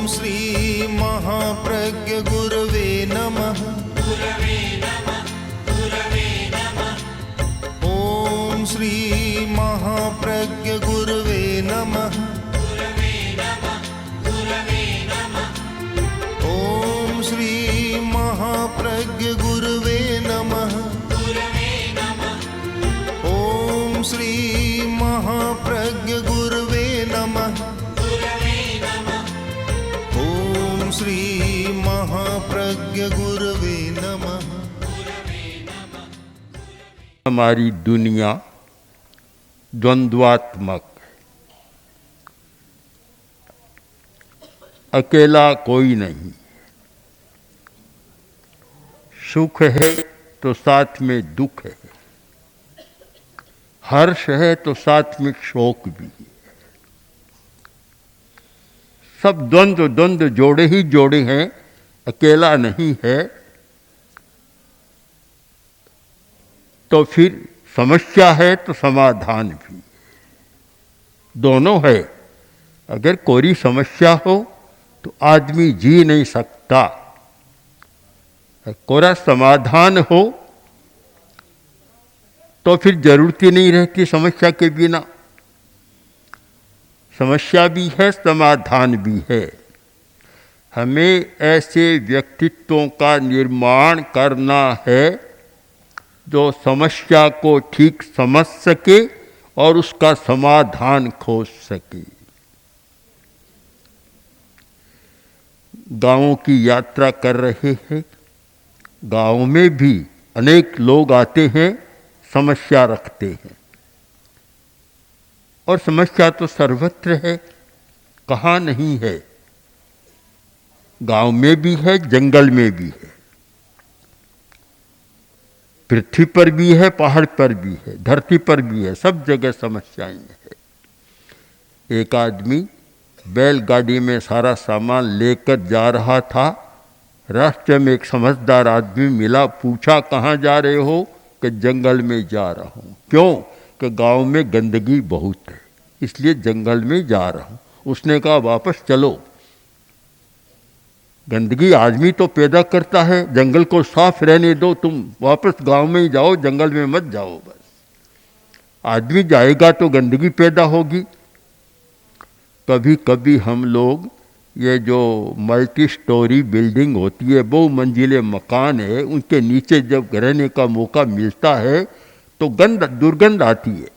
श्री महाप्रज्ञ गुरवे नमः। ओम श्री महाप्रज्ञ गुरवे नमः। ओम श्री महाप्रज्ञ गुरवे नमः। ओम श्री महाप्रज्ञ गुरवे नमः। ओम श्री महाप्रज्ञ गुरवे नमः। हमारी दुनिया द्वंद्वात्मक, अकेला कोई नहीं। सुख है तो साथ में दुख है, हर्ष है तो साथ में शोक भी है। सब द्वंद्व जोड़े ही जोड़े हैं, अकेला नहीं है। तो फिर समस्या है तो समाधान भी, दोनों है। अगर कोई समस्या हो तो आदमी जी नहीं सकता, कोरा समाधान हो तो फिर जरूरत ही नहीं रहती समस्या के बिना। समस्या भी है, समाधान भी है। हमें ऐसे व्यक्तित्वों का निर्माण करना है जो समस्या को ठीक समझ सके और उसका समाधान खोज सके। गांवों की यात्रा कर रहे हैं, गांव में भी अनेक लोग आते हैं, समस्या रखते हैं। और समस्या तो सर्वत्र है, कहाँ नहीं है। गांव में भी है, जंगल में भी है, पृथ्वी पर भी है, पहाड़ पर भी है, धरती पर भी है, सब जगह समस्याएं हैं। एक आदमी बैलगाड़ी में सारा सामान लेकर जा रहा था। रास्ते में एक समझदार आदमी मिला, पूछा कहाँ जा रहे हो? कि जंगल में जा रहा हूँ। क्यों? कि गांव में गंदगी बहुत है, इसलिए जंगल में जा रहा हूँ। उसने कहा वापस चलो, गंदगी आदमी तो पैदा करता है, जंगल को साफ रहने दो, तुम वापस गांव में ही जाओ, जंगल में मत जाओ। बस आदमी जाएगा तो गंदगी पैदा होगी। कभी कभी हम लोग ये जो मल्टी स्टोरी बिल्डिंग होती है, बहुमंजिले मकान है, उनके नीचे जब रहने का मौका मिलता है तो दुर्गंध आती है।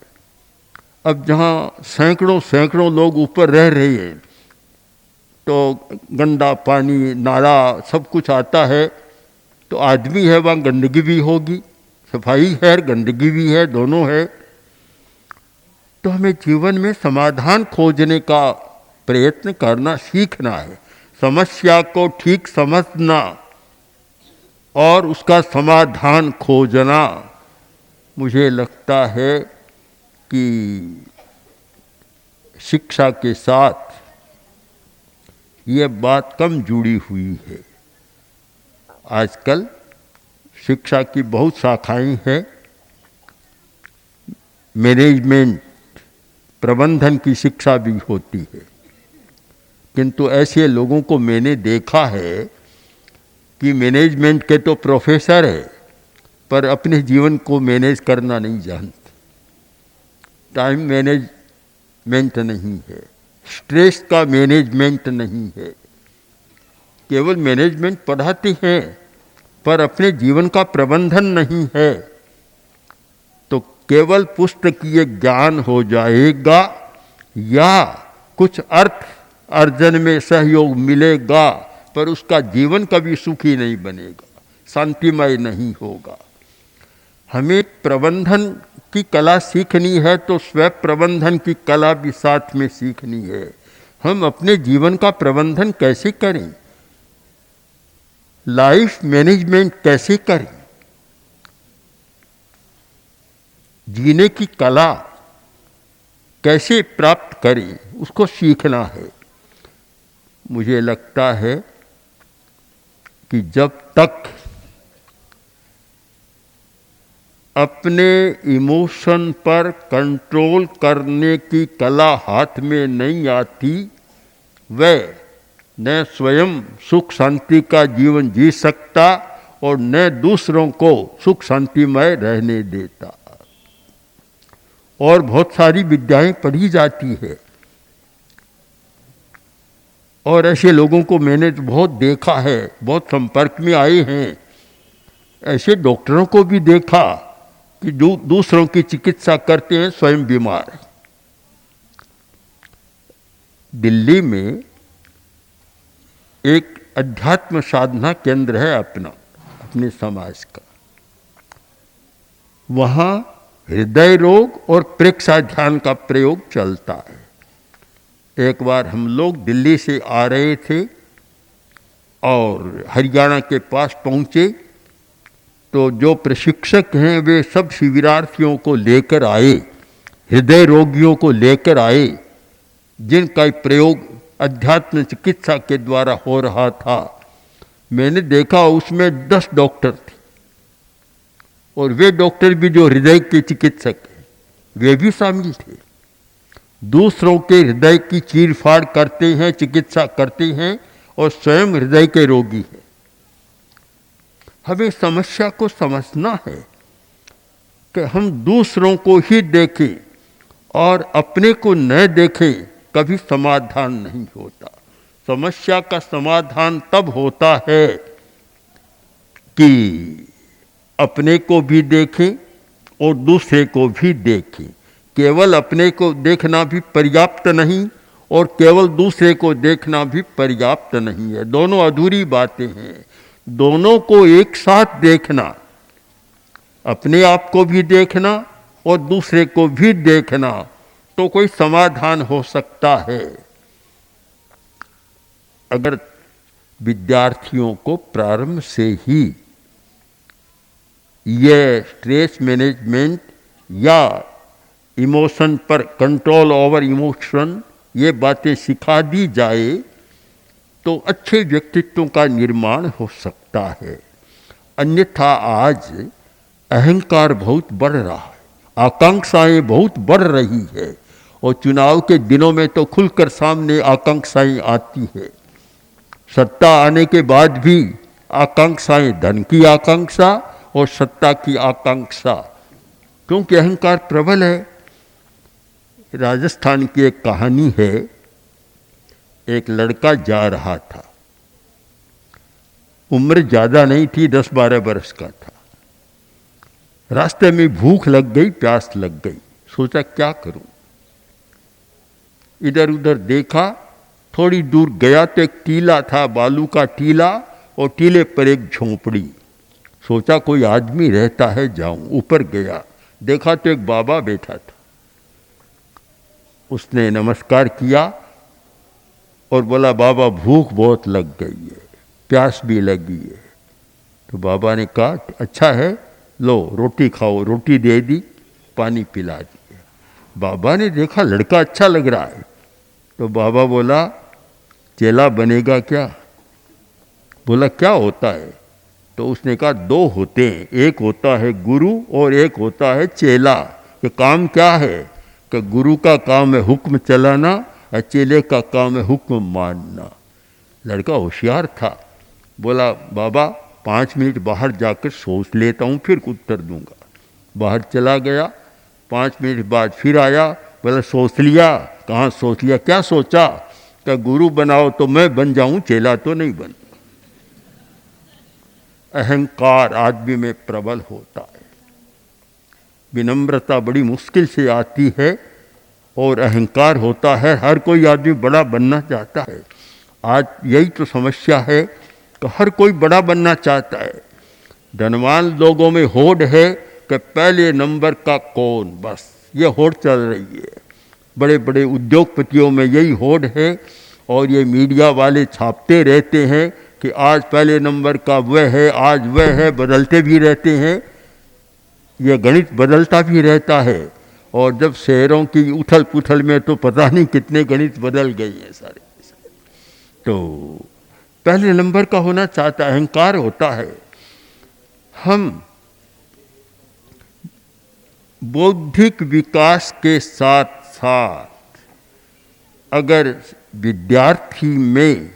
अब जहाँ सैकड़ों लोग ऊपर रह रहे हैं तो गंदा पानी, नाला, सब कुछ आता है। तो आदमी है, वहाँ गंदगी भी होगी, सफाई है, गंदगी भी है, दोनों है। तो हमें जीवन में समाधान खोजने का प्रयत्न करना सीखना है। समस्या को ठीक समझना और उसका समाधान खोजना। मुझे लगता है कि शिक्षा के साथ ये बात कम जुड़ी हुई है। आजकल शिक्षा की बहुत शाखाएं हैं। मैनेजमेंट, प्रबंधन की शिक्षा भी होती है, किंतु ऐसे लोगों को मैंने देखा है कि मैनेजमेंट के तो प्रोफेसर है पर अपने जीवन को मैनेज करना नहीं जानते। टाइम मैनेजमेंट नहीं है, स्ट्रेस का मैनेजमेंट नहीं है। केवल मैनेजमेंट पढ़ाते हैं पर अपने जीवन का प्रबंधन नहीं है। तो केवल पुस्तकीय ज्ञान हो जाएगा या कुछ अर्थ अर्जन में सहयोग मिलेगा, पर उसका जीवन कभी सुखी नहीं बनेगा, शांतिमय नहीं होगा। हमें प्रबंधन की कला सीखनी है तो स्व प्रबंधन की कला भी साथ में सीखनी है। हम अपने जीवन का प्रबंधन कैसे करें, लाइफ मैनेजमेंट कैसे करें, जीने की कला कैसे प्राप्त करें, उसको सीखना है। मुझे लगता है कि जब तक अपने इमोशन पर कंट्रोल करने की कला हाथ में नहीं आती, वह न स्वयं सुख शांति का जीवन जी सकता और न दूसरों को सुख शांतिमय रहने देता। और बहुत सारी विद्याएं पढ़ी जाती है, और ऐसे लोगों को मैंने तो बहुत देखा है, बहुत संपर्क में आए हैं। ऐसे डॉक्टरों को भी देखा कि जो दूसरों की चिकित्सा करते हैं, स्वयं बीमार हैं। दिल्ली में एक अध्यात्म साधना केंद्र है अपने समाज का। वहाँ हृदय रोग और प्रेक्षा ध्यान का प्रयोग चलता है। एक बार हम लोग दिल्ली से आ रहे थे और हरियाणा के पास पहुँचे तो जो प्रशिक्षक हैं वे सब शिविरार्थियों को लेकर आए, हृदय रोगियों को लेकर आए, जिनका प्रयोग अध्यात्म चिकित्सा के द्वारा हो रहा था। मैंने देखा उसमें 10 डॉक्टर थे, और वे डॉक्टर भी जो हृदय के चिकित्सक हैं वे भी शामिल थे। दूसरों के हृदय की चीरफाड़ करते हैं, चिकित्सा करते हैं, और स्वयं हृदय के रोगी हैं। हमें समस्या को समझना है कि हम दूसरों को ही देखें और अपने को न देखें, कभी समाधान नहीं होता। समस्या का समाधान तब होता है कि अपने को भी देखें और दूसरे को भी देखें। केवल अपने को देखना भी पर्याप्त नहीं और केवल दूसरे को देखना भी पर्याप्त नहीं है। दोनों अधूरी बातें हैं। दोनों को एक साथ देखना, अपने आप को भी देखना और दूसरे को भी देखना, तो कोई समाधान हो सकता है। अगर विद्यार्थियों को प्रारंभ से ही ये स्ट्रेस मैनेजमेंट या इमोशन पर कंट्रोल ओवर इमोशन ये बातें सिखा दी जाए तो अच्छे व्यक्तित्व का निर्माण हो सकता है। अन्यथा आज अहंकार बहुत बढ़ रहा है, आकांक्षाएं बहुत बढ़ रही है, और चुनाव के दिनों में तो खुलकर सामने आकांक्षाएं आती है। सत्ता आने के बाद भी आकांक्षाएं, धन की आकांक्षा और सत्ता की आकांक्षा, क्योंकि अहंकार प्रबल है। राजस्थान की एक कहानी है। एक लड़का जा रहा था, उम्र ज़्यादा नहीं थी, 10-12 वर्ष का था। रास्ते में भूख लग गई, प्यास लग गई। सोचा क्या करूं। इधर उधर देखा, थोड़ी दूर गया तो एक टीला था, बालू का टीला, और टीले पर एक झोंपड़ी। सोचा कोई आदमी रहता है, जाऊं। ऊपर गया, देखा तो एक बाबा बैठा था। उसने नमस्कार किया और बोला, बाबा भूख बहुत लग गई है, प्यास भी लगी है। तो बाबा ने कहा, अच्छा है, लो रोटी खाओ। रोटी दे दी, पानी पिला दिया। बाबा ने देखा लड़का अच्छा लग रहा है, तो बाबा बोला, चेला बनेगा क्या? बोला क्या होता है? तो उसने कहा 2 होते हैं, एक होता है गुरु और एक होता है चेला। कि काम क्या है? कि गुरु का काम है हुक्म चलाना और चेले का काम है हुक्म मानना। लड़का होशियार था, बोला बाबा 5 मिनट बाहर जाकर सोच लेता हूँ, फिर उत्तर दूंगा। बाहर चला गया, 5 मिनट बाद फिर आया, बोला सोच लिया? कहाँ सोच लिया? क्या सोचा? कि गुरु बनाओ तो मैं बन जाऊं, चेला तो नहीं बन। अहंकार आदमी में प्रबल होता है। विनम्रता बड़ी मुश्किल से आती है और अहंकार होता है। हर कोई आदमी बड़ा बनना चाहता है। आज यही तो समस्या है कि हर कोई बड़ा बनना चाहता है। धनवान लोगों में होड़ है कि पहले नंबर का कौन, बस ये होड़ चल रही है। बड़े बड़े उद्योगपतियों में यही होड़ है, और ये मीडिया वाले छापते रहते हैं कि आज पहले नंबर का वह है, आज वह है, बदलते भी रहते हैं। यह गणित बदलता भी रहता है, और जब शहरों की उथल पुथल में तो पता नहीं कितने गणित बदल गए हैं सारे। तो पहले नंबर का होना चाहता, अहंकार होता है। हम बौद्धिक विकास के साथ साथ अगर विद्यार्थी में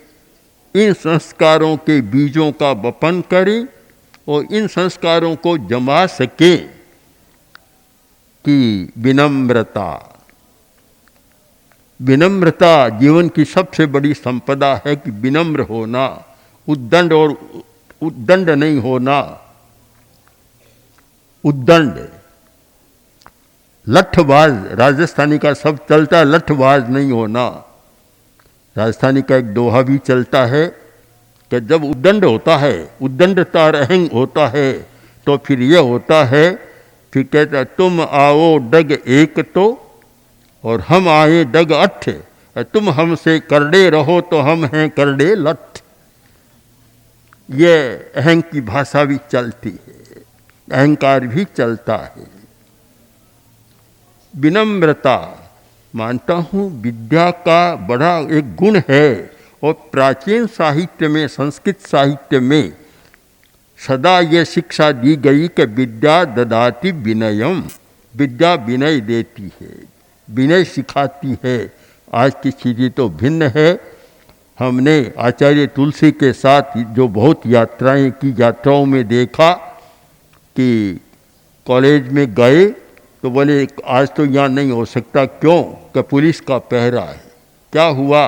इन संस्कारों के बीजों का वपन करें और इन संस्कारों को जमा सके कि विनम्रता, विनम्रता जीवन की सबसे बड़ी संपदा है कि विनम्र होना, उद्दंड और उद्दंड नहीं होना। उद्दंड लठबाज, राजस्थानी का सब चलता है, लठबाज नहीं होना। राजस्थानी का एक दोहा भी चलता है कि जब उद्दंड होता है, उद्दंडता अहंग होता है, तो फिर ये होता है, फिर कहता है तुम आओ डग एक तो और हम आए डग अठ, तुम हमसे करड़े रहो तो हम हैं करड़े लठ। ये अहंग की भाषा भी चलती है, अहंकार भी चलता है। विनम्रता मानता हूँ विद्या का बड़ा एक गुण है और प्राचीन साहित्य में, संस्कृत साहित्य में सदा ये शिक्षा दी गई कि विद्या ददाति विनयम, विद्या विनय देती है, विनय सिखाती है। आज की चीज़ें तो भिन्न है। हमने आचार्य तुलसी के साथ जो बहुत यात्राएं की, यात्राओं में देखा कि कॉलेज में गए तो बोले आज तो यहाँ नहीं हो सकता, क्यों? कि पुलिस का पहरा है। क्या हुआ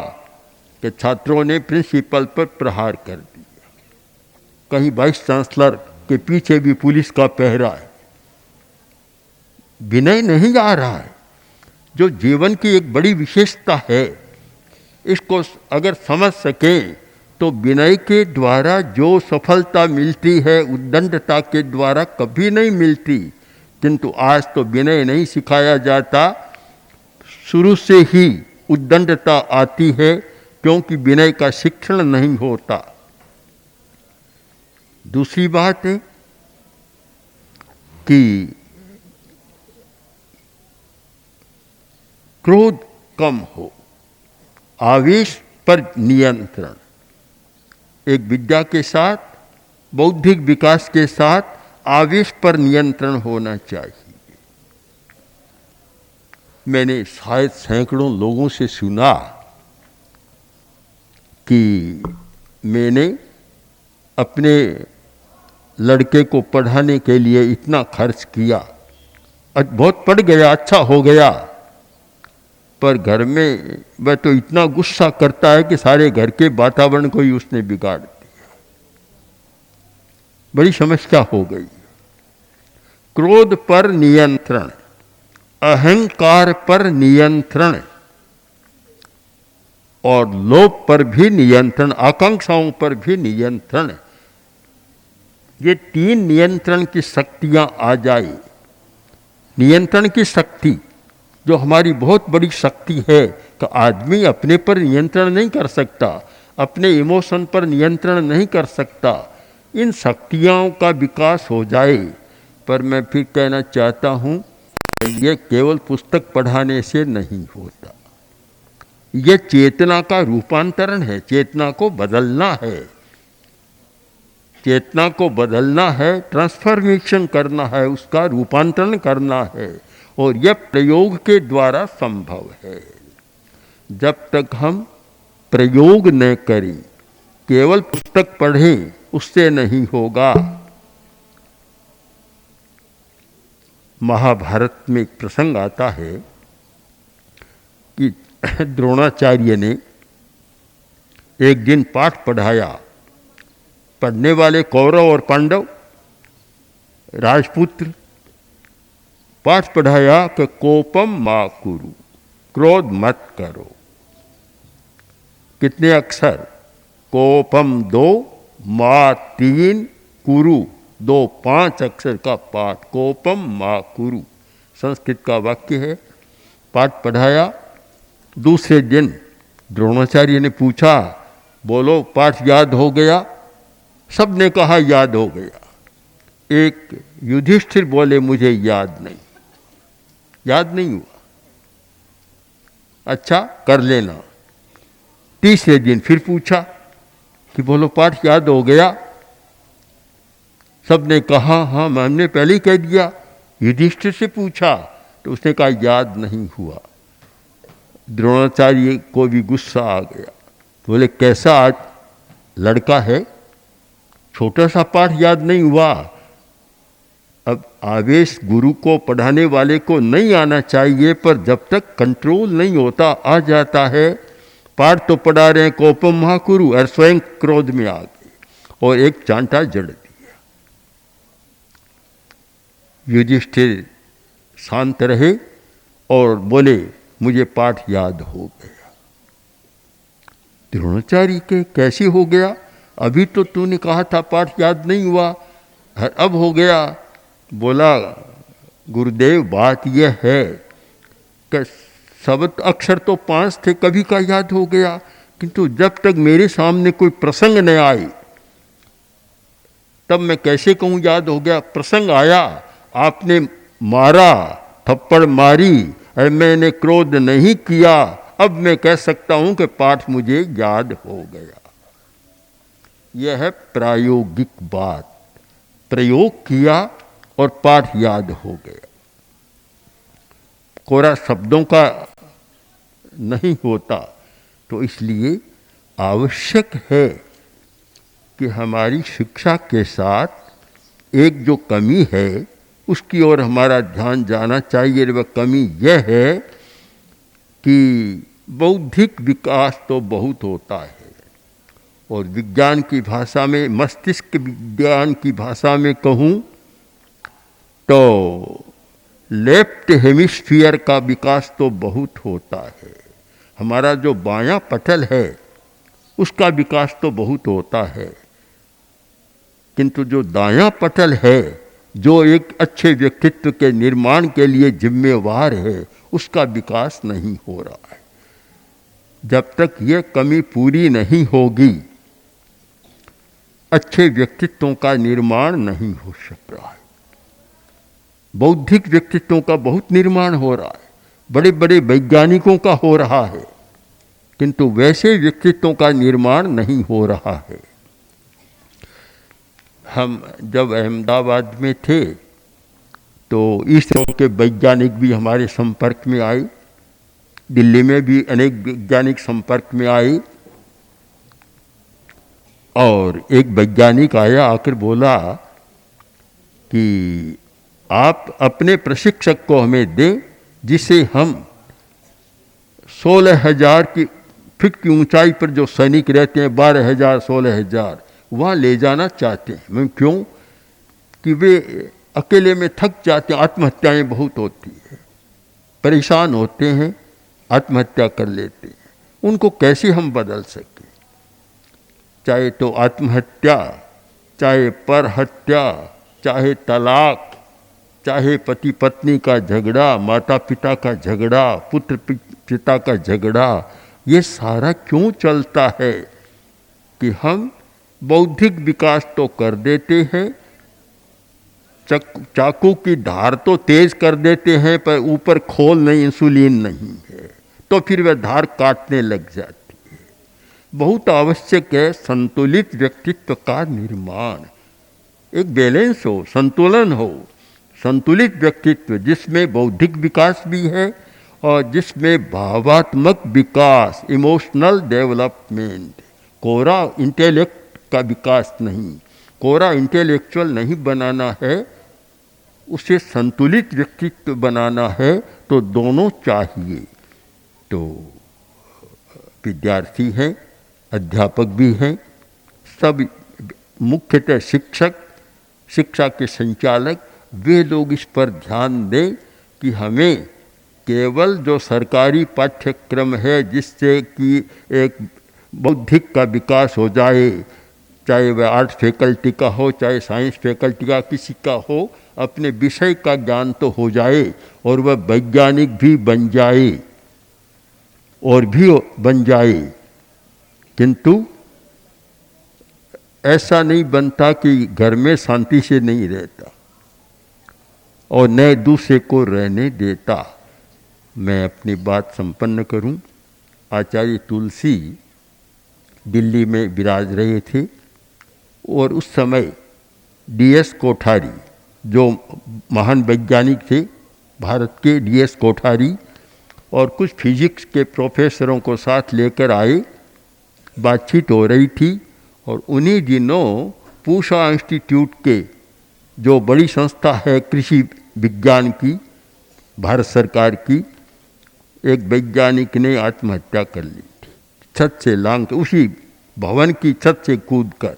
कि छात्रों ने प्रिंसिपल पर प्रहार कर दिया। कहीं वाइस चांसलर के पीछे भी पुलिस का पहरा है। विनय नहीं आ रहा है, जो जीवन की एक बड़ी विशेषता है। इसको अगर समझ सके तो विनय के द्वारा जो सफलता मिलती है उद्दंडता के द्वारा कभी नहीं मिलती। किंतु आज तो विनय नहीं सिखाया जाता, शुरू से ही उद्दंडता आती है, क्योंकि विनय का शिक्षण नहीं होता। दूसरी बात है कि क्रोध कम हो, आवेश पर नियंत्रण। एक विद्या के साथ, बौद्धिक विकास के साथ आवेश पर नियंत्रण होना चाहिए। मैंने शायद सैकड़ों लोगों से सुना कि मैंने अपने लड़के को पढ़ाने के लिए इतना खर्च किया, बहुत पढ़ गया, अच्छा हो गया, पर घर में वह तो इतना गुस्सा करता है कि सारे घर के वातावरण को ही उसने बिगाड़ दिया। बड़ी समस्या हो गई। क्रोध पर नियंत्रण, अहंकार पर नियंत्रण और लोभ पर भी नियंत्रण, आकांक्षाओं पर भी नियंत्रण। ये तीन नियंत्रण की शक्तियां आ जाए। नियंत्रण की शक्ति जो हमारी बहुत बड़ी शक्ति है कि आदमी अपने पर नियंत्रण नहीं कर सकता, अपने इमोशन पर नियंत्रण नहीं कर सकता। इन शक्तियों का विकास हो जाए। पर मैं फिर कहना चाहता हूँ, ये केवल पुस्तक पढ़ाने से नहीं होता। ये चेतना का रूपांतरण है, चेतना को बदलना है, चेतना को बदलना है, ट्रांसफॉर्मेशन करना है, उसका रूपांतरण करना है, और यह प्रयोग के द्वारा संभव है। जब तक हम प्रयोग न करें, केवल पुस्तक पढ़ें, उससे नहीं होगा। महाभारत में एक प्रसंग आता है कि द्रोणाचार्य ने एक दिन पाठ पढ़ाया। पढ़ने वाले कौरव और पांडव, राजपुत्र, पाठ पढ़ाया कि कोपम मा कुरु, क्रोध मत करो। कितने अक्षर? कोपम 2, मा 3, कुरु 2, 5 अक्षर का पाठ। कोपम मा कुरु संस्कृत का वाक्य है। पाठ पढ़ाया। दूसरे दिन द्रोणाचार्य ने पूछा, बोलो पाठ याद हो गया? सब ने कहा याद हो गया। एक युधिष्ठिर बोले मुझे याद नहीं, याद नहीं हुआ। अच्छा कर लेना। तीसरे दिन फिर पूछा कि बोलो पाठ याद हो गया? सब ने कहा हाँ, हमने पहले ही कह दिया। युधिष्ठिर से पूछा तो उसने कहा याद नहीं हुआ। द्रोणाचार्य को भी गुस्सा आ गया। बोले कैसा आज लड़का है, छोटा सा पाठ याद नहीं हुआ। अब आवेश गुरु को, पढ़ाने वाले को नहीं आना चाहिए, पर जब तक कंट्रोल नहीं होता आ जाता है। पाठ तो पढ़ा रहे हैं, कोपम महाकुरु, और स्वयं क्रोध में आ गए और एक चांटा जड़ दिया। युधिष्ठिर शांत रहे और बोले मुझे पाठ याद हो गया। द्रोणाचार्य के कैसे हो गया? अभी तो तूने कहा था पाठ याद नहीं हुआ, अब हो गया। बोला गुरुदेव बात यह है कि शब्द अक्षर तो 5 थे, कभी का याद हो गया, किंतु जब तक मेरे सामने कोई प्रसंग न आए तब मैं कैसे कहूँ याद हो गया। प्रसंग आया, आपने मारा, थप्पड़ मारी और मैंने क्रोध नहीं किया, अब मैं कह सकता हूँ कि पाठ मुझे याद हो गया। यह है प्रायोगिक बात। प्रयोग किया और पाठ याद हो गया। कोरा शब्दों का नहीं होता। तो इसलिए आवश्यक है कि हमारी शिक्षा के साथ एक जो कमी है उसकी ओर हमारा ध्यान जाना चाहिए। वह कमी यह है कि बौद्धिक विकास तो बहुत होता है, और विज्ञान की भाषा में, मस्तिष्क विज्ञान की भाषा में कहूँ तो लेफ्ट हेमिस्फीयर का विकास तो बहुत होता है। हमारा जो बायां पटल है उसका विकास तो बहुत होता है, किंतु जो दायां पटल है, जो एक अच्छे व्यक्तित्व के निर्माण के लिए जिम्मेवार है, उसका विकास नहीं हो रहा है। जब तक ये कमी पूरी नहीं होगी, अच्छे व्यक्तित्वों का निर्माण नहीं हो सक रहा है। बौद्धिक व्यक्तित्वों का बहुत निर्माण हो रहा है, बड़े बड़े वैज्ञानिकों का हो रहा है, किंतु वैसे व्यक्तित्वों का निर्माण नहीं हो रहा है। हम जब अहमदाबाद में थे तो इस तरह के वैज्ञानिक भी हमारे संपर्क में आए, दिल्ली में भी अनेक वैज्ञानिक संपर्क में आए। और एक वैज्ञानिक आया, आकर बोला कि आप अपने प्रशिक्षक को हमें दें, जिसे हम 16,000 फीट की ऊंचाई पर जो सैनिक रहते हैं, 12,000 16,000, वहाँ ले जाना चाहते हैं। मैं क्यों? कि वे अकेले में थक जाते हैं, आत्महत्याएं बहुत होती हैं, परेशान होते हैं, आत्महत्या कर लेते हैं। उनको कैसे हम बदल सकें? चाहे तो आत्महत्या, चाहे पर हत्या, चाहे तलाक, चाहे पति पत्नी का झगड़ा, माता पिता का झगड़ा, पुत्र पिता का झगड़ा, ये सारा क्यों चलता है? कि हम बौद्धिक विकास तो कर देते हैं, चाकू की धार तो तेज कर देते हैं, पर ऊपर खोल नहीं, इंसुलिन नहीं है, तो फिर वह धार काटने लग जाती है। बहुत आवश्यक है संतुलित व्यक्तित्व का निर्माण, एक बैलेंस हो, संतुलन हो। संतुलित व्यक्तित्व जिसमें बौद्धिक विकास भी है और जिसमें भावात्मक विकास, इमोशनल डेवलपमेंट, कोरा इंटेलेक्ट का विकास नहीं, कोरा इंटेलेक्चुअल नहीं बनाना है, उसे संतुलित व्यक्तित्व बनाना है, तो दोनों चाहिए। तो विद्यार्थी हैं, अध्यापक भी हैं, सब मुख्यतः शिक्षक, शिक्षा के संचालक, वे लोग इस पर ध्यान दें कि हमें केवल जो सरकारी पाठ्यक्रम है जिससे कि एक बौद्धिक का विकास हो जाए, चाहे वह आर्ट फैकल्टी का हो, चाहे साइंस फैकल्टी का किसी का हो, अपने विषय का ज्ञान तो हो जाए और वह वैज्ञानिक भी बन जाए और भी बन जाए। किंतु ऐसा नहीं बनता कि घर में शांति से नहीं रहता और न दूसरे को रहने देता। मैं अपनी बात संपन्न करूं। आचार्य तुलसी दिल्ली में विराज रहे थे और उस समय DS कोठारी, जो महान वैज्ञानिक थे भारत के, DS कोठारी, और कुछ फिजिक्स के प्रोफेसरों को साथ लेकर आए। बातचीत हो रही थी और उन्हीं दिनों पूषा इंस्टीट्यूट के जो बड़ी संस्था है कृषि विज्ञान की, भारत सरकार की, एक वैज्ञानिक ने आत्महत्या कर ली थी, छत से लांग के, उसी भवन की छत से कूद कर।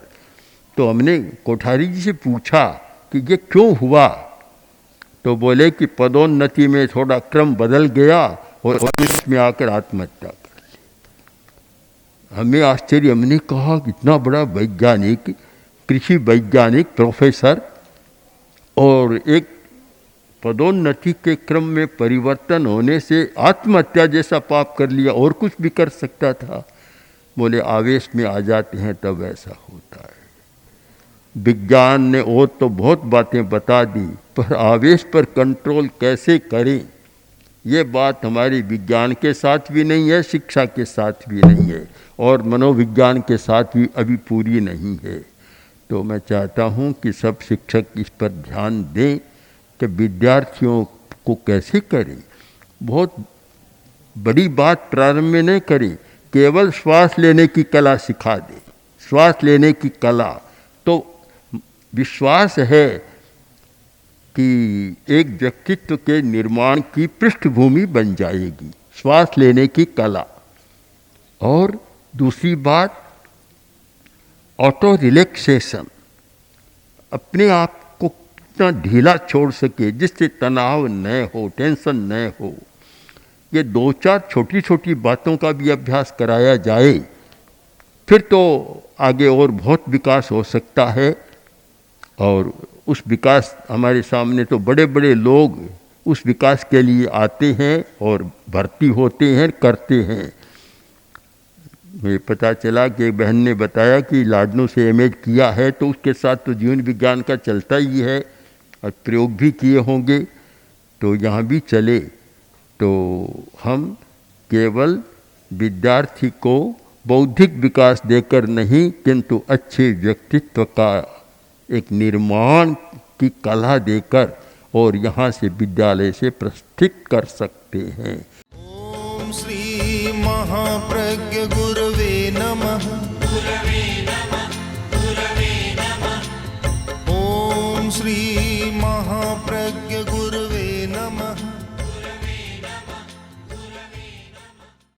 तो हमने कोठारी जी से पूछा कि ये क्यों हुआ, तो बोले कि पदोन्नति में थोड़ा क्रम बदल गया और इसमें आकर आत्महत्या कर ली। हमें आश्चर्य, हमने कहा कि इतना बड़ा वैज्ञानिक, कृषि वैज्ञानिक, प्रोफेसर, और एक पदोन्नति के क्रम में परिवर्तन होने से आत्महत्या जैसा पाप कर लिया, और कुछ भी कर सकता था। बोले आवेश में आ जाते हैं तब ऐसा होता है। विज्ञान ने और तो बहुत बातें बता दी, पर आवेश पर कंट्रोल कैसे करें, ये बात हमारी विज्ञान के साथ भी नहीं है, शिक्षा के साथ भी नहीं है, और मनोविज्ञान के साथ भी अभी पूरी नहीं है। तो मैं चाहता हूँ कि सब शिक्षक इस पर ध्यान दें कि विद्यार्थियों को कैसे करें। बहुत बड़ी बात प्रारंभ में नहीं करें, केवल श्वास लेने की कला सिखा दें, श्वास लेने की कला। तो विश्वास है कि एक व्यक्तित्व के निर्माण की पृष्ठभूमि बन जाएगी, श्वास लेने की कला। और दूसरी बात, ऑटो रिलैक्सेशन, अपने आप को कितना ढीला छोड़ सके जिससे तनाव न हो, टेंशन न हो। ये 2-4 छोटी छोटी बातों का भी अभ्यास कराया जाए, फिर तो आगे और बहुत विकास हो सकता है। और उस विकास, हमारे सामने तो बड़े बड़े लोग उस विकास के लिए आते हैं और भर्ती होते हैं, करते हैं। मुझे पता चला कि एक बहन ने बताया कि लाडनू से एमए किया है, तो उसके साथ तो जीवन विज्ञान का चलता ही है और प्रयोग भी किए होंगे, तो यहाँ भी चले। तो हम केवल विद्यार्थी को बौद्धिक विकास देकर नहीं, किंतु अच्छे व्यक्तित्व का एक निर्माण की कला देकर और यहाँ से विद्यालय से प्रस्थित कर सकते हैं। ओम श्री महाप्रज्ञ गुरवे नमः।